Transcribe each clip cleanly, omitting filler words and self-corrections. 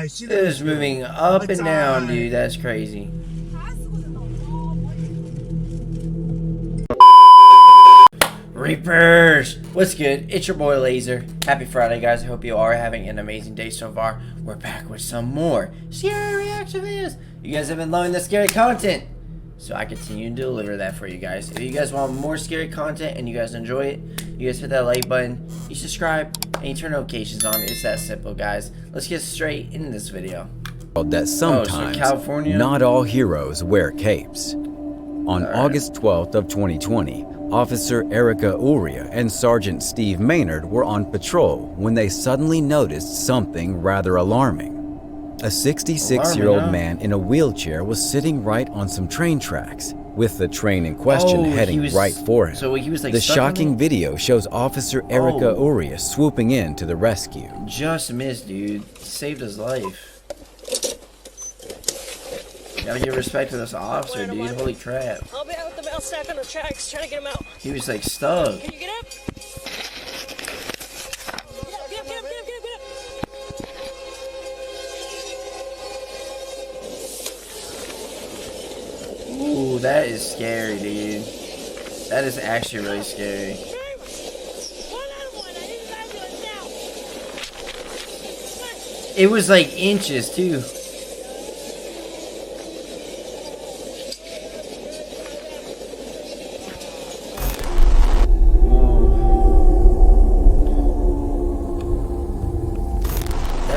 It is moving up and down, dude. That's crazy. Reapers! What's good? It's your boy Laser. Happy Friday, guys. I hope you are having an amazing day so far. We're back with some more scary reaction videos. You guys have been loving the scary content, so I continue to deliver that for you guys. If you guys want more scary content and you guys enjoy it, you guys hit that like button, you subscribe, and you turn notifications on. It's that simple, guys. Let's get straight into this video. That sometimes not all heroes wear capes. On August 12th of 2020, Officer Erica Uria and Sergeant Steve Maynard were on patrol when they suddenly noticed something rather alarming. A 66-year-old man in a wheelchair was sitting right on some train tracks, with the train in question heading right for him. So he was like the shocking video shows Officer Erica Uria swooping in to the rescue. Just missed, dude. Saved his life. Gotta give respect to this officer, dude. Holy crap. I'll be out with the mail stack on the tracks, trying to get him out. He was like stuck. Can you get up? Get up. Ooh, that is scary, dude. That is actually really scary. It was like inches, too.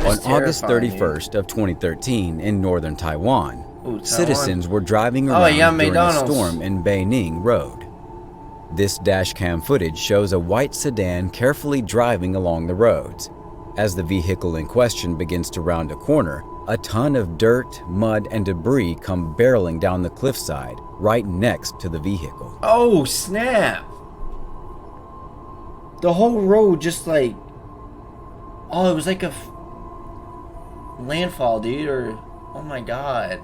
On August 31st of 2013 in northern Taiwan, citizens were driving around during a storm in Beining Road. This dashcam footage shows a white sedan carefully driving along the roads. As the vehicle in question begins to round a corner, a ton of dirt, mud, and debris come barreling down the cliffside right next to the vehicle. Oh, snap! The whole road just like... Oh, it was like a... landfall, dude, or oh my god,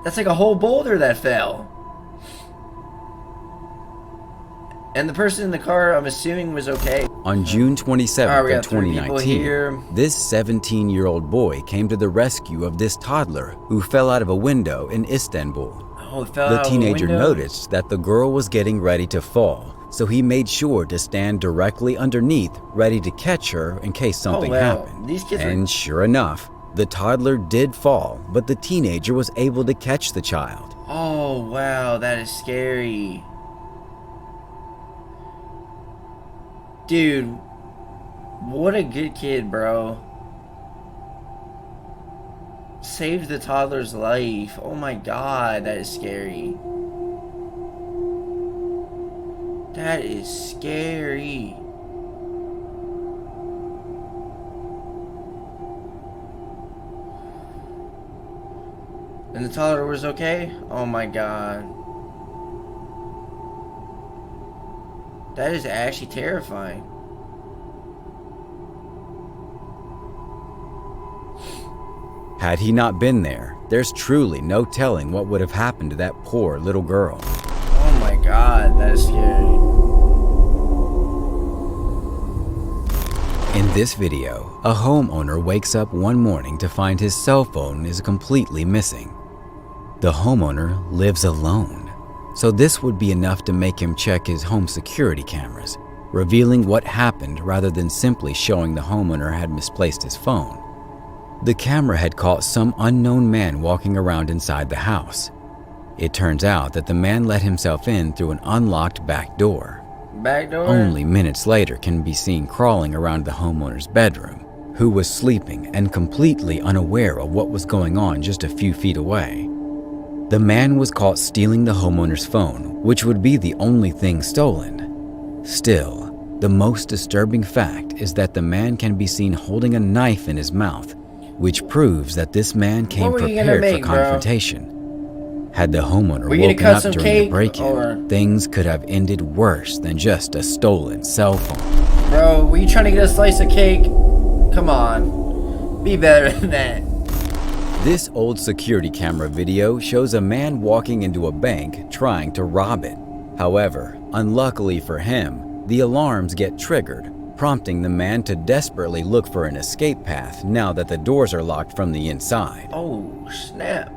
that's like a whole boulder that fell. And the person in the car, I'm assuming, was okay. On June 27th of 2019, this 17-year-old boy came to the rescue of this toddler who fell out of a window in Istanbul. The teenager noticed that the girl was getting ready to fall, so he made sure to stand directly underneath, ready to catch her in case something happened. And sure enough, the toddler did fall, but the teenager was able to catch the child. Oh, wow, that is scary. Dude, what a good kid, bro. Saved the toddler's life. Oh my god, that is scary. That is scary. And the toddler was okay? Oh my god. That is actually terrifying. Had he not been there, there's truly no telling what would have happened to that poor little girl. Oh my god, that is scary. In this video, a homeowner wakes up one morning to find his cell phone is completely missing. The homeowner lives alone, so this would be enough to make him check his home security cameras, revealing what happened rather than simply showing the homeowner had misplaced his phone. The camera had caught some unknown man walking around inside the house. It turns out that the man let himself in through an unlocked back door. Only minutes later can be seen crawling around the homeowner's bedroom, who was sleeping and completely unaware of what was going on just a few feet away. The man was caught stealing the homeowner's phone, which would be the only thing stolen. Still, the most disturbing fact is that the man can be seen holding a knife in his mouth, which proves that this man came prepared for confrontation. Had the homeowner woken up during the break-in, things could have ended worse than just a stolen cell phone. Bro, were you trying to get a slice of cake? Come on. Be better than that. This old security camera video shows a man walking into a bank trying to rob it. However, unluckily for him, the alarms get triggered, prompting the man to desperately look for an escape path now that the doors are locked from the inside. Oh, snap.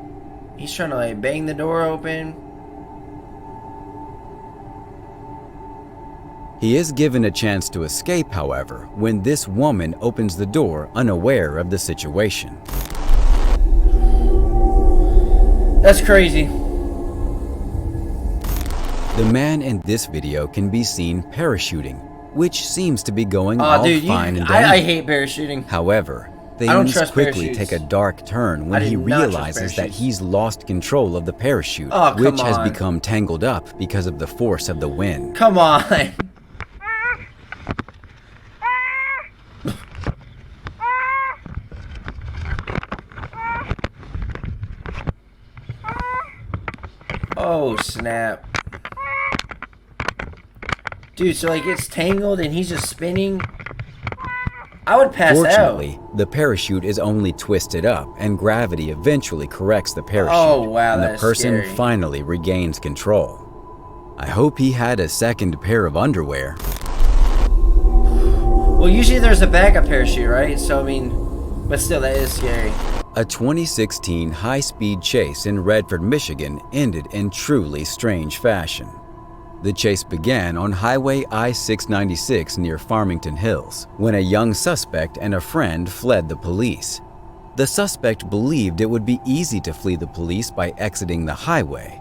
He's trying to like bang the door open. He is given a chance to escape, however, when this woman opens the door unaware of the situation. That's crazy. The man in this video can be seen parachuting, which seems to be going all Dude, fine and I dandy. hate parachuting. However, I don't things trust quickly parachutes. take a dark turn when I he do not trust realizes that parachutes. he's lost control of the parachute, Oh, come which has on. become tangled up because of the force of the wind. Come on. Oh, snap. Dude, so like it's tangled and he's just spinning. I would pass Fortunately, out. the parachute is only twisted up, and gravity eventually corrects the parachute, Oh, wow, and the that's person scary. finally regains control. I hope he had a second pair of underwear. Well, usually there's a backup parachute, right? So, I mean, but still, that is scary. A 2016 high-speed chase in Redford, Michigan ended in truly strange fashion. The chase began on Highway I-696 near Farmington Hills, when a young suspect and a friend fled the police. The suspect believed it would be easy to flee the police by exiting the highway.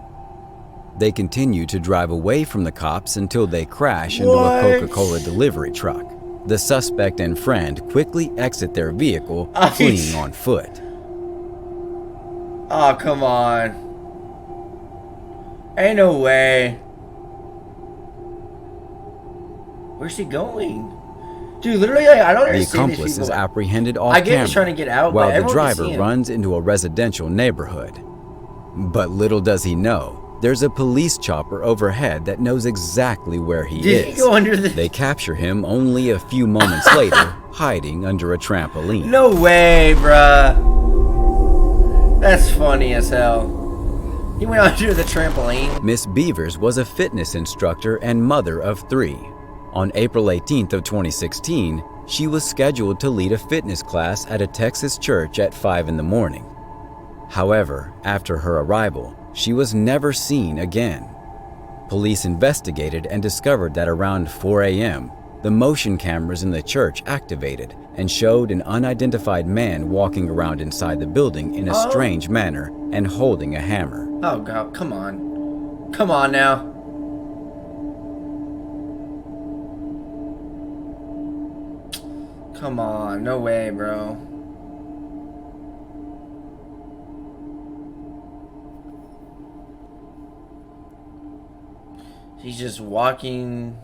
They continued to drive away from the cops until they crash into What? a Coca-Cola delivery truck. The suspect and friend quickly exit their vehicle, Oh, fleeing on foot. Oh, come on. Ain't no way. Where's he going? Dude, literally, like, I don't The understand these accomplice people. is apprehended off I get camera he's trying to get out, but while the everyone can driver see him. runs into a residential neighborhood. But little does he know, there's a police chopper overhead that knows exactly where he Did is. he go under the... They capture him only a few moments later, hiding under a trampoline. No way, bruh. That's funny as hell. He went under the trampoline. Miss Beavers was a fitness instructor and mother of 3. On April 18th of 2016, she was scheduled to lead a fitness class at a Texas church at 5 in the morning. However, after her arrival, she was never seen again. Police investigated and discovered that around 4 a.m., the motion cameras in the church activated and showed an unidentified man walking around inside the building in a strange manner and holding a hammer. Oh, God, come on. Come on now. Come on, no way, bro. He's just walking.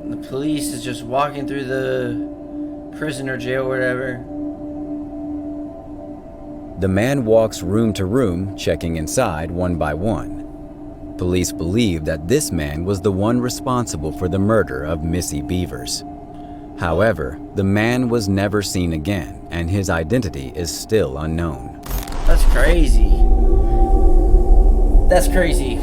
The police is just walking through the prison or jail or whatever. The man walks room to room, checking inside one by one. Police believe that this man was the one responsible for the murder of Missy Beavers. However, the man was never seen again, and his identity is still unknown. That's crazy. That's crazy.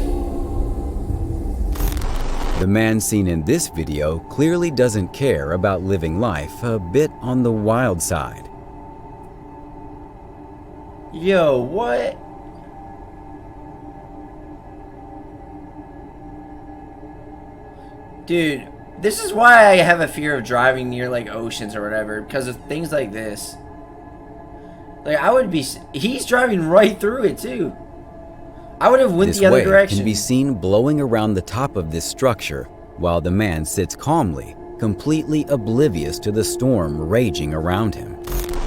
The man seen in this video clearly doesn't care about living life, a bit on the wild side. Yo, what? Dude, this is why I have a fear of driving near like oceans or whatever, because of things like this. Like I would be, he's driving right through it too. I would have went This the other wave direction. can be seen blowing around the top of this structure, while the man sits calmly, completely oblivious to the storm raging around him.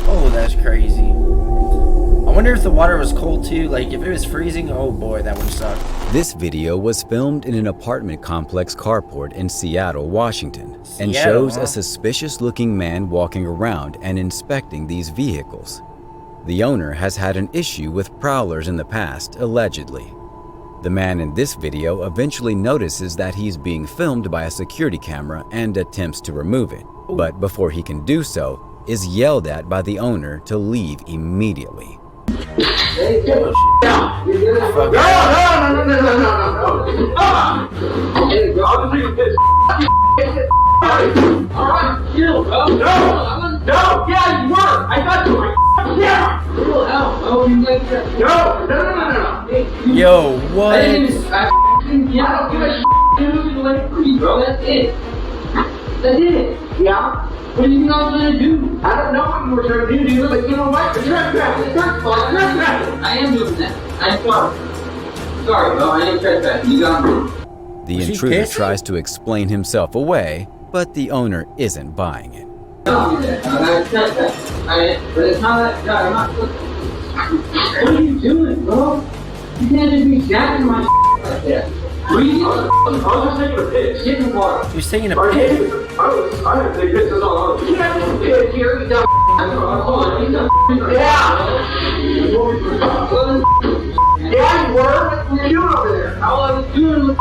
Oh, that's crazy. I wonder if the water was cold too. Like if it was freezing, oh boy, that would suck. This video was filmed in an apartment complex carport in Seattle, Washington, and Seattle, shows huh? a suspicious-looking man walking around and inspecting these vehicles. The owner has had an issue with prowlers in the past, allegedly. The man in this video eventually notices that he's being filmed by a security camera and attempts to remove it, but before he can do so, is yelled at by the owner to leave immediately. Yo, what? That's it. Yeah. What are you not gonna do? I don't know what you were trying to do, but you know what? You're trespassing. I am doing that. I'm sorry. Sorry, bro. I am trespassing. You got me. The Was he intruder pissed? tries to explain himself away, but the owner isn't buying it. Don't do that. I'm trespassing. But it's not that. God, I'm not. What are you doing, bro? You can't just be jacking my like that. What are you doing? I was just taking a piss. Get in the water. He was taking a piss. I didn't take pisses all over. You can't take a piss here, you dumb. Yeah, you were. What were you doing over there? All I was doing was.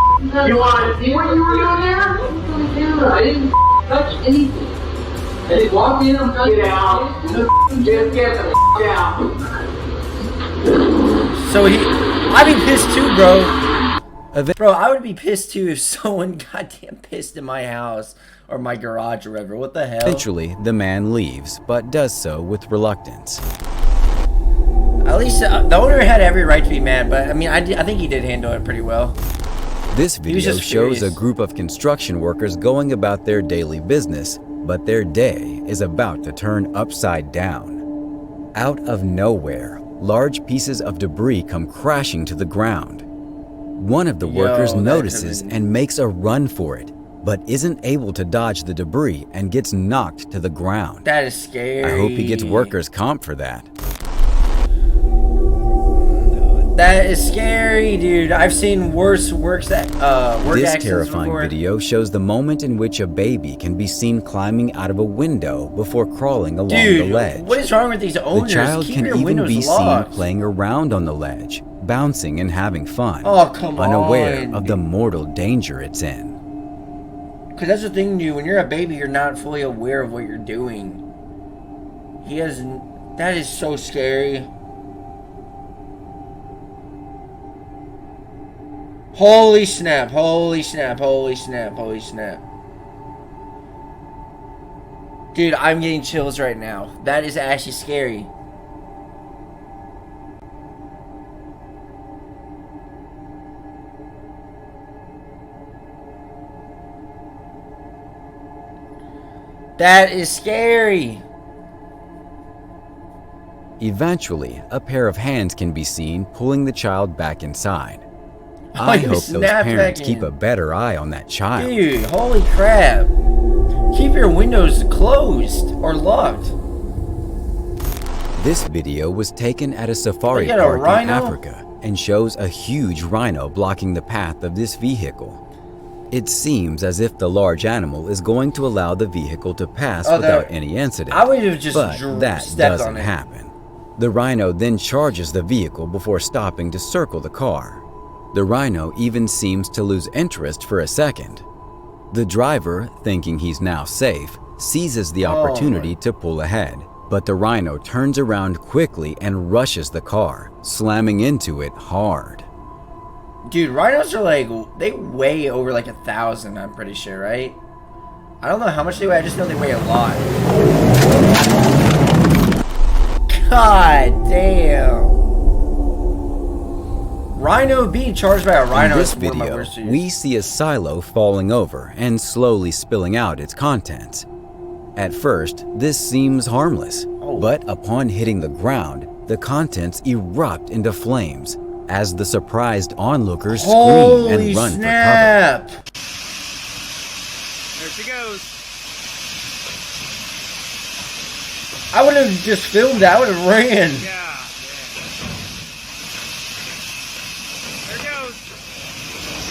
You want to see what you were doing there? I didn't touch anything. I just walked in and get out. Just get the out. So I'd be pissed too, bro. Bro, I would be pissed too if someone goddamn pissed in my house or my garage or whatever. What the hell? Eventually, the man leaves, but does so with reluctance. At least the owner had every right to be mad, but I mean, I think he did handle it pretty well. This was video just shows furious. a group of construction workers going about their daily business, but their day is about to turn upside down. Out of nowhere, large pieces of debris come crashing to the ground. One of the workers that notices could've and makes a run for it, but isn't able to dodge the debris and gets knocked to the ground. That is scary. I hope he gets workers' comp for that. That is scary, dude. I've seen worse work This accidents terrifying before. video shows the moment in which a baby can be seen climbing out of a window before crawling along Dude, the ledge. what is wrong with these The owners? child Keep can your even windows be locked. seen playing around on the ledge, bouncing and having fun, Oh, come unaware on. of the mortal danger it's in. Because that's the thing, dude. When you're a baby, you're not fully aware of what you're doing. That is so scary. Holy snap, holy snap, holy snap, holy snap. Dude, I'm getting chills right now. That is actually scary. That is scary. Eventually, a pair of hands can be seen pulling the child back inside. Oh, I you hope those snap parents back keep in. a better eye on that child. Dude, holy crap. Keep your windows closed or locked. This video was taken at a safari They got a park in rhino? Africa and shows a huge rhino blocking the path of this vehicle. It seems as if the large animal is going to allow the vehicle to pass without any incident. I would have just But that stepped doesn't on it. happen. The rhino then charges the vehicle before stopping to circle the car. The rhino even seems to lose interest for a second. The driver, thinking he's now safe, seizes the opportunity to pull ahead, but the rhino turns around quickly and rushes the car, slamming into it hard. Dude, rhinos are like, they weigh over like 1,000, I'm pretty sure, right? I don't know how much they weigh, I just know they weigh a lot. God damn. Rhino being charged by a rhino In this is one of my video, worst fears. we see a silo falling over and slowly spilling out its contents. At first, this seems harmless, but upon hitting the ground, the contents erupt into flames as the surprised onlookers scream Holy and run snap. for cover. There she goes. I would have just filmed that, I would have ran. Yeah. There goes.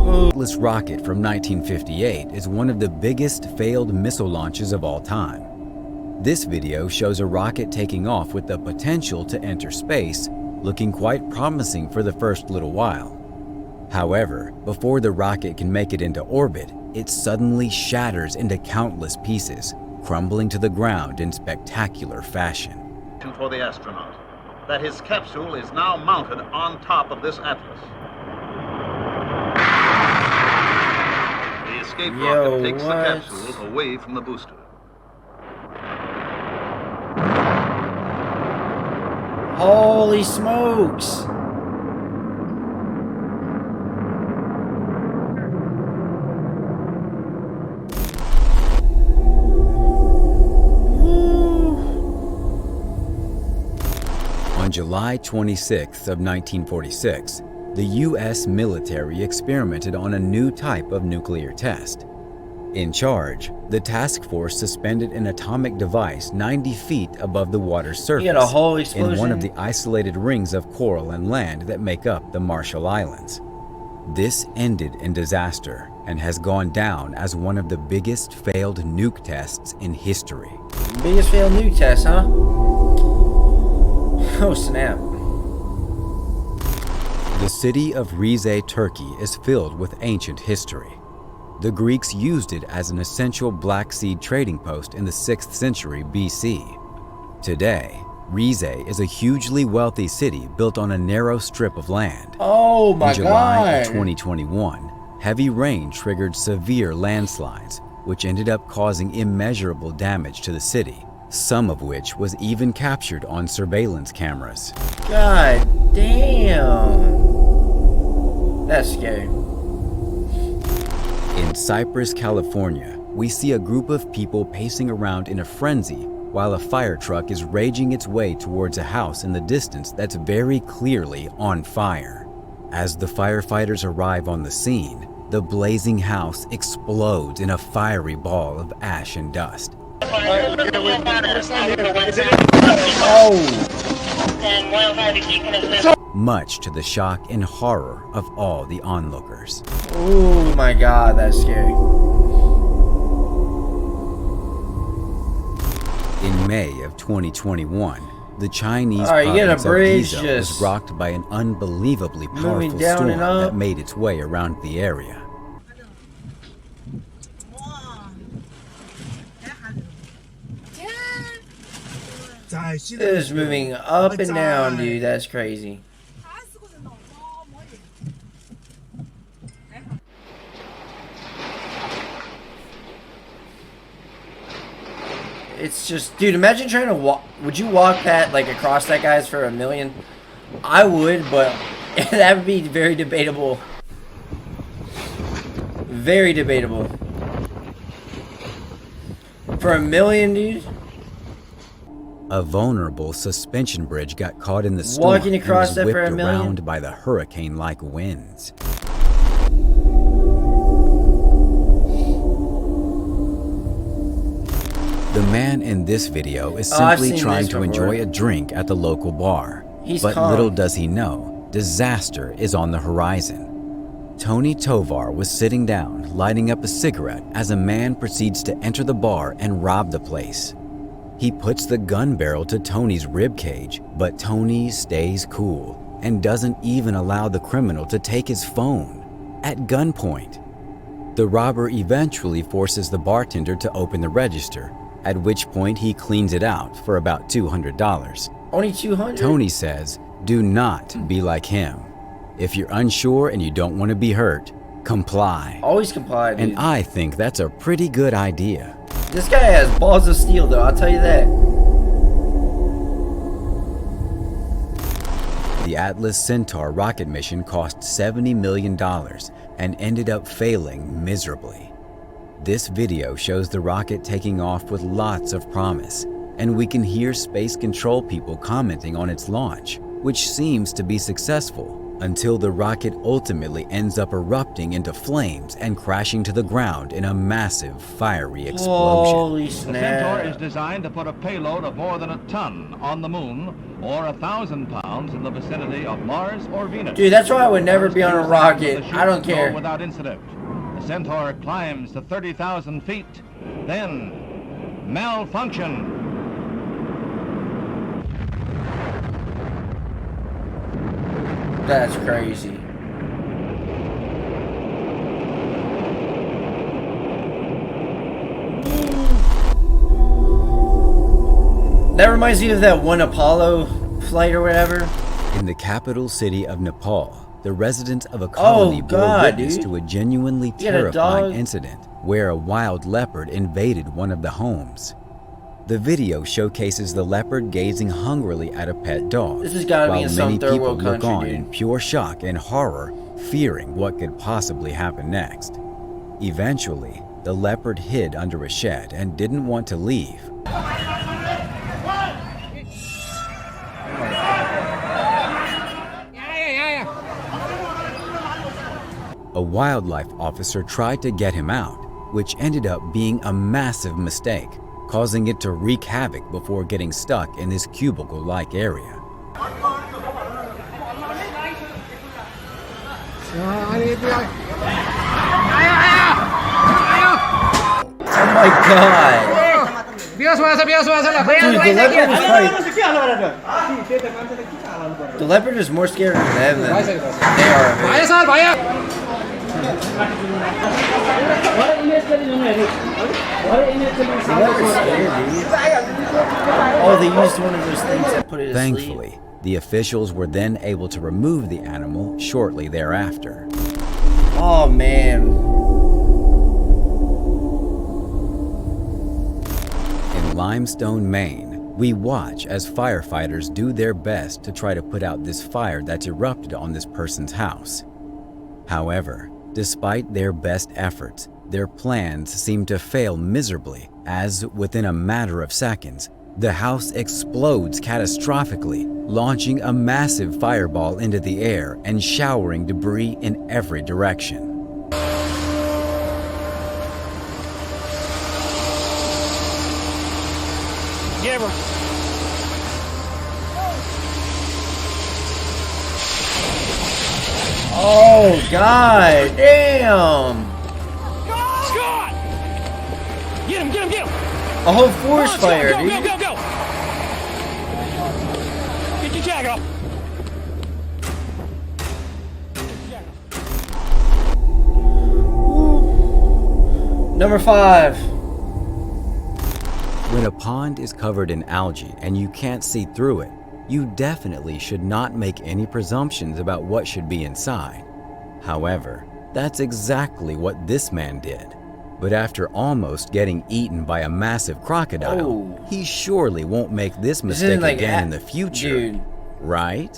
Miraculous rocket from 1958 is one of the biggest failed missile launches of all time. This video shows a rocket taking off with the potential to enter space, looking quite promising for the first little while. However, before the rocket can make it into orbit, it suddenly shatters into countless pieces, crumbling to the ground in spectacular fashion. For the astronaut, that his capsule is now mounted on top of this Atlas. The escape rocket takes the capsule away from the booster. Holy smokes! On July 26th of 1946, the U.S. military experimented on a new type of nuclear test. In charge, the task force suspended an atomic device 90 feet above the water's surface You got a whole explosion? in one of the isolated rings of coral and land that make up the Marshall Islands. This ended in disaster and has gone down as one of the biggest failed nuke tests in history. Biggest failed nuke test, huh? Oh snap. The city of Rize, Turkey is filled with ancient history. The Greeks used it as an essential Black Sea trading post in the 6th century BC. Today, Rize is a hugely wealthy city built on a narrow strip of land. Oh my In July god. of 2021, heavy rain triggered severe landslides, which ended up causing immeasurable damage to the city, some of which was even captured on surveillance cameras. God damn. That's scary. In Cypress, California, we see a group of people pacing around in a frenzy while a fire truck is raging its way towards a house in the distance that's very clearly on fire. As the firefighters arrive on the scene, the blazing house explodes in a fiery ball of ash and dust. Much to the shock and horror of all the onlookers. Oh my god, that's scary. In May of 2021, the Chinese Alright, you get a province of bridge Giza just was rocked by an unbelievably powerful moving down storm and up. that made its way around the area. It is moving up and down, dude. That's crazy. It's just, dude, imagine trying to walk. Would you walk that, like, across that guy's for $1 million? I would, but that would be very debatable. Very debatable. For $1 million, dude? A vulnerable suspension bridge got caught in the storm Walking across and that was for whipped $1 million? around by the hurricane-like winds. The man in this video is I've simply seen trying this to before. enjoy a drink at the local bar. He's But calm. little does he know, disaster is on the horizon. Tony Tovar was sitting down, lighting up a cigarette as a man proceeds to enter the bar and rob the place. He puts the gun barrel to Tony's ribcage, but Tony stays cool and doesn't even allow the criminal to take his phone at gunpoint. The robber eventually forces the bartender to open the register, at which point he cleans it out for about $200. Only 200? Tony says, do not be like him. If you're unsure and you don't want to be hurt, comply. Always comply, dude. And I think that's a pretty good idea. This guy has balls of steel, though. I'll tell you that. The Atlas Centaur rocket mission cost $70 million and ended up failing miserably. This video shows the rocket taking off with lots of promise, and we can hear space control people commenting on its launch, which seems to be successful, until the rocket ultimately ends up erupting into flames and crashing to the ground in a massive fiery explosion. Holy The Centaur snap. is designed to put a payload of more than a ton on the moon or 1,000 pounds in the vicinity of Mars or Venus. Dude, that's why I would never be on a rocket. The chute I don't go care. Without incident. The Centaur climbs to 30,000 feet, then malfunction. That's crazy. That reminds me of that one Apollo flight or whatever. In the capital city of Nepal, the residents of a colony bore witness to a genuinely terrifying incident where a wild leopard invaded one of the homes. The video showcases the leopard gazing hungrily at a pet dog, This has gotta be in some many third people world look country, on dude. in pure shock and horror, fearing what could possibly happen next. Eventually, the leopard hid under a shed and didn't want to leave. A wildlife officer tried to get him out, which ended up being a massive mistake, causing it to wreak havoc before getting stuck in this cubicle-like area. Oh my god. Dude, the leopard is more scared of them than they are of it. Oh, they used one of those things that put it asleep. Thankfully, the officials were then able to remove the animal shortly thereafter. Oh man. In Limestone, Maine, we watch as firefighters do their best to try to put out this fire that's erupted on this person's house. However, despite their best efforts, their plans seem to fail miserably as, within a matter of seconds, the house explodes catastrophically, launching a massive fireball into the air and showering debris in every direction. Give her. Oh god damn. Scott! Get him, get him, get him! A whole forest fire, Go, dude. go, go, go! Get your jacket off. Number 5. When a pond is covered in algae and you can't see through it, you definitely should not make any presumptions about what should be inside. However, that's exactly what this man did. But after almost getting eaten by a massive crocodile, he surely won't make this mistake like again in the future, dude. right?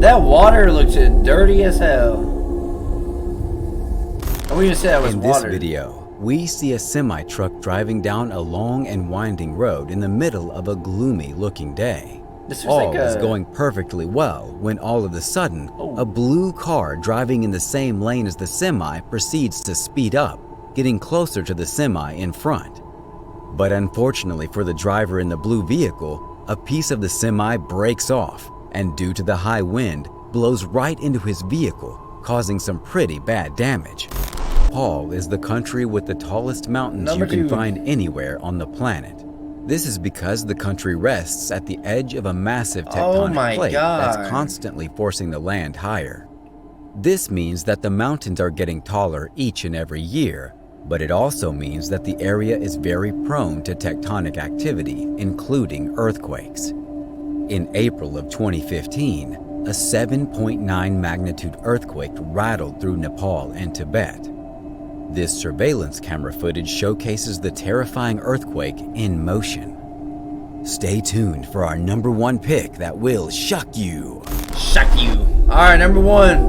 That water looks dirty as hell. I wouldn't even say that was In water. this video, we see a semi-truck driving down a long and winding road in the middle of a gloomy-looking day. This was All like is a- going perfectly well when all of a sudden, a blue car driving in the same lane as the semi proceeds to speed up, getting closer to the semi in front. But unfortunately for the driver in the blue vehicle, a piece of the semi breaks off and due to the high wind, blows right into his vehicle, causing some pretty bad damage. Nepal is the country with the tallest mountains Number you can 2. find anywhere on the planet. This is because the country rests at the edge of a massive tectonic plate that's constantly forcing the land higher. This means that the mountains are getting taller each and every year, but it also means that the area is very prone to tectonic activity, including earthquakes. In April of 2015, a 7.9 magnitude earthquake rattled through Nepal and Tibet. This surveillance camera footage showcases the terrifying earthquake in motion. Stay tuned for our number 1 pick that will shock you. Shock you. Alright, number 1.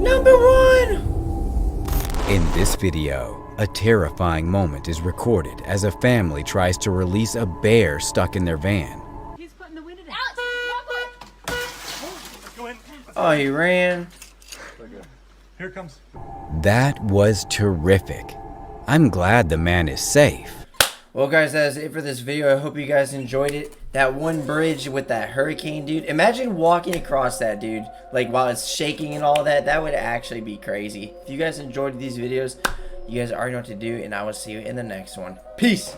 Number 1! In this video, a terrifying moment is recorded as a family tries to release a bear stuck in their van. He's putting the window down. Oh, he ran. Here it comes. That was terrific. I'm glad the man is safe. Well, guys, that is it for this video. I hope you guys enjoyed it. That one bridge with that hurricane, dude. Imagine walking across that, dude. Like, while it's shaking and all that. That would actually be crazy. If you guys enjoyed these videos, you guys already know what to do. And I will see you in the next one. Peace.